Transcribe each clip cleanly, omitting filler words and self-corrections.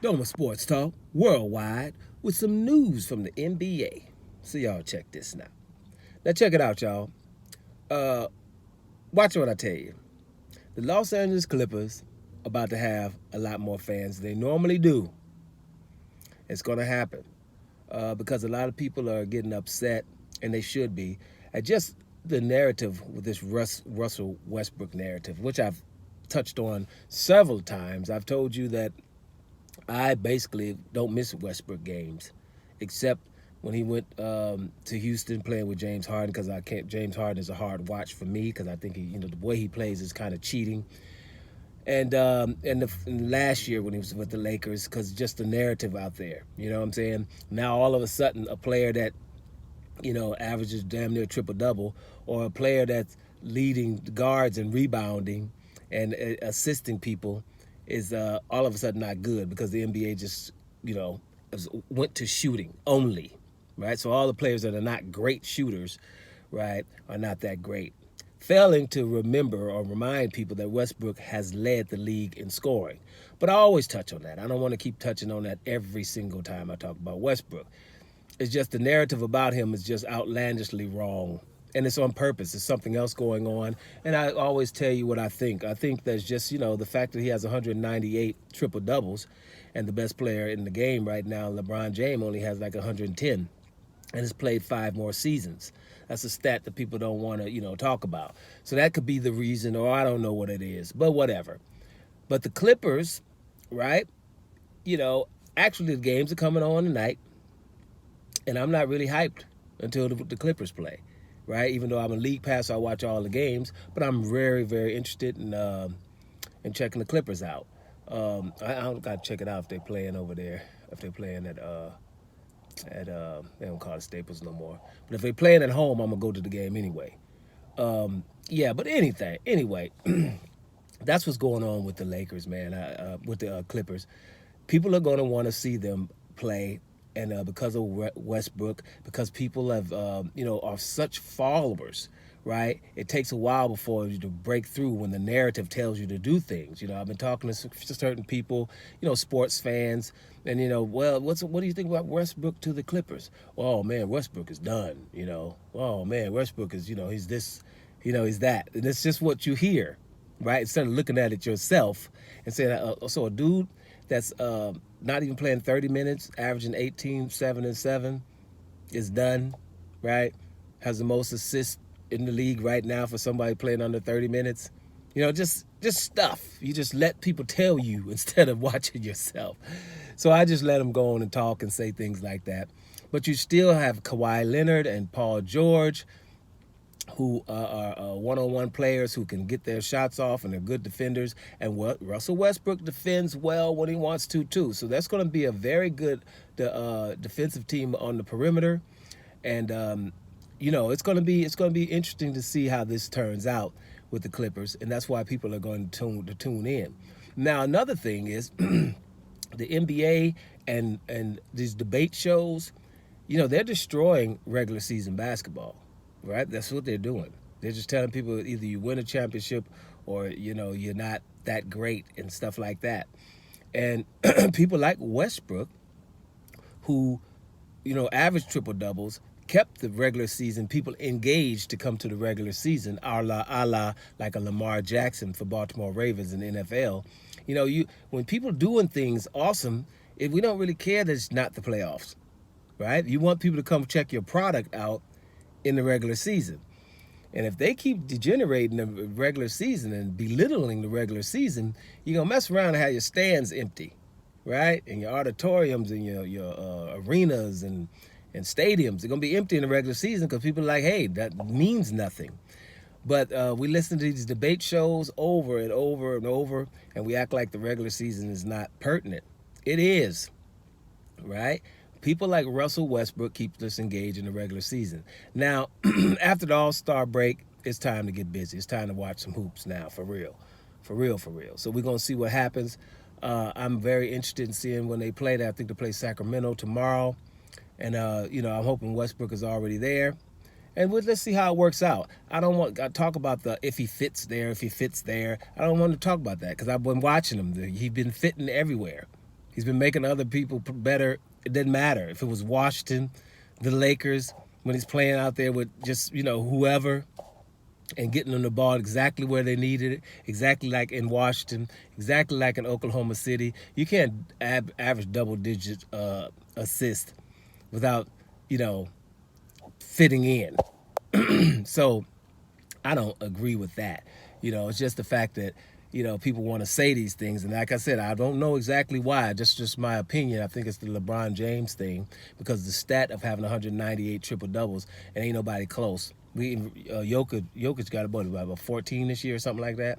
Doma Sports Talk worldwide with some news from the NBA. So y'all check this now. Now check it out, y'all. Uh, Watch what I tell you. The Los Angeles Clippers about to have a lot more fans than they normally do. It's gonna happen because a lot of people are getting upset, and they should be, at just the narrative with this Russell Westbrook narrative, which I've touched on several times. I've told you that I basically don't miss Westbrook games, except when he went to Houston playing with James Harden, because I can't. James Harden is a hard watch for me because I think the way he plays is kind of cheating. And last year when he was with the Lakers, because just the narrative out there, you know what I'm saying. Now all of a sudden, a player that averages damn near triple double, or a player that's leading guards and rebounding and assisting people is all of a sudden not good because the NBA just went to shooting only, right? So all the players that are not great shooters, right, are not that great. Failing to remember or remind people that Westbrook has led the league in scoring. But I always touch on that. I don't want to keep touching on that every single time I talk about Westbrook. It's just the narrative about him is just outlandishly wrong. And it's on purpose. There's something else going on. And I always tell you what I think. I think that's just, the fact that he has 198 triple doubles, and the best player in the game right now, LeBron James, only has like 110 and has played 5 more seasons. That's a stat that people don't want to, talk about. So that could be the reason, or I don't know what it is, but whatever. But the Clippers, right, actually the games are coming on tonight, and I'm not really hyped until the Clippers play, right? Even though I'm a league pass, I watch all the games, but I'm very, very interested in checking the Clippers out. I got to check it out if they're playing over there, if they're playing at they don't call it Staples no more. But if they're playing at home, I'm gonna go to the game anyway. Yeah, but anyway, that's what's going on with the Lakers, man. With the Clippers, people are gonna want to see them play, and because of Westbrook, because people have are such followers. Right, it takes a while before you to break through when the narrative tells you to do things. I've been talking to certain people, sports fans, and well, what do you think about Westbrook to the Clippers? Oh man, Westbrook is done. Oh man, Westbrook is he's this, he's that, and it's just what you hear, right? Instead of looking at it yourself and saying, so a dude that's not even playing 30 minutes, averaging 18, 7, and 7, is done, right? Has the most assists in the league right now for somebody playing under 30 minutes. Just stuff. You just let people tell you instead of watching yourself. So I just let them go on and talk and say things like that. But you still have Kawhi Leonard and Paul George, who are one-on-one players who can get their shots off and are good defenders. And Russell Westbrook defends well when he wants to too. So that's going to be a very good defensive team on the perimeter. And it's going to be interesting to see how this turns out with the Clippers, and that's why people are going to tune in. Now, another thing is the NBA and these debate shows, they're destroying regular season basketball, right? That's what they're doing. They're just telling people either you win a championship or you're not that great and stuff like that. And people like Westbrook, who average triple doubles, kept the regular season people engaged to come to the regular season, a la like a Lamar Jackson for Baltimore Ravens in the NFL. When people doing things awesome, if we don't really care that it's not the playoffs, right? You want people to come check your product out in the regular season. And if they keep degenerating the regular season and belittling the regular season, you're going to mess around and have your stands empty, right? And your auditoriums and your arenas and stadiums, they're going to be empty in the regular season because people are like, hey, that means nothing. But we listen to these debate shows over and over and over, and we act like the regular season is not pertinent. It is, right? People like Russell Westbrook keep us engaged in the regular season. Now, after the All-Star break, it's time to get busy. It's time to watch some hoops now, for real. For real, for real. So we're going to see what happens. I'm very interested in seeing when they play that. I think they play Sacramento tomorrow. And, I'm hoping Westbrook is already there. And let's see how it works out. I don't want to talk about if he fits there, if he fits there. I don't want to talk about that because I've been watching him. He's been fitting everywhere. He's been making other people better. It didn't matter if it was Washington, the Lakers, when he's playing out there with just, whoever, and getting them the ball exactly where they needed it, exactly like in Washington, exactly like in Oklahoma City. You can't average double-digit assist without, fitting in. So I don't agree with that. It's just the fact that, people want to say these things. And like I said, I don't know exactly why. Just my opinion. I think it's the LeBron James thing, because the stat of having 198 triple-doubles, and ain't nobody close. Jokic got about 14 this year or something like that,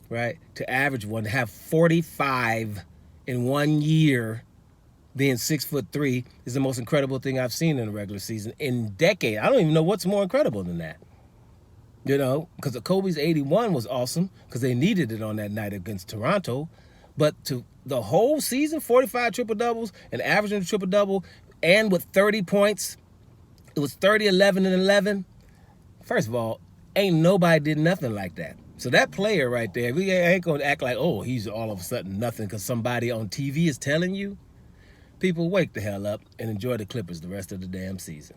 right? To average one, to have 45 in 1 year, being 6'3", is the most incredible thing I've seen in a regular season in decades. I don't even know what's more incredible than that. Because the Kobe's 81 was awesome because they needed it on that night against Toronto. But to the whole season, 45 triple-doubles and averaging a triple-double, and with 30 points, it was 30, 11, and 11. First of all, ain't nobody did nothing like that. So that player right there, we ain't going to act like, oh, he's all of a sudden nothing because somebody on TV is telling you. People, wake the hell up and enjoy the Clippers the rest of the damn season.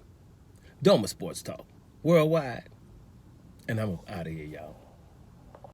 Doma Sports Talk, worldwide. And I'm out of here, y'all.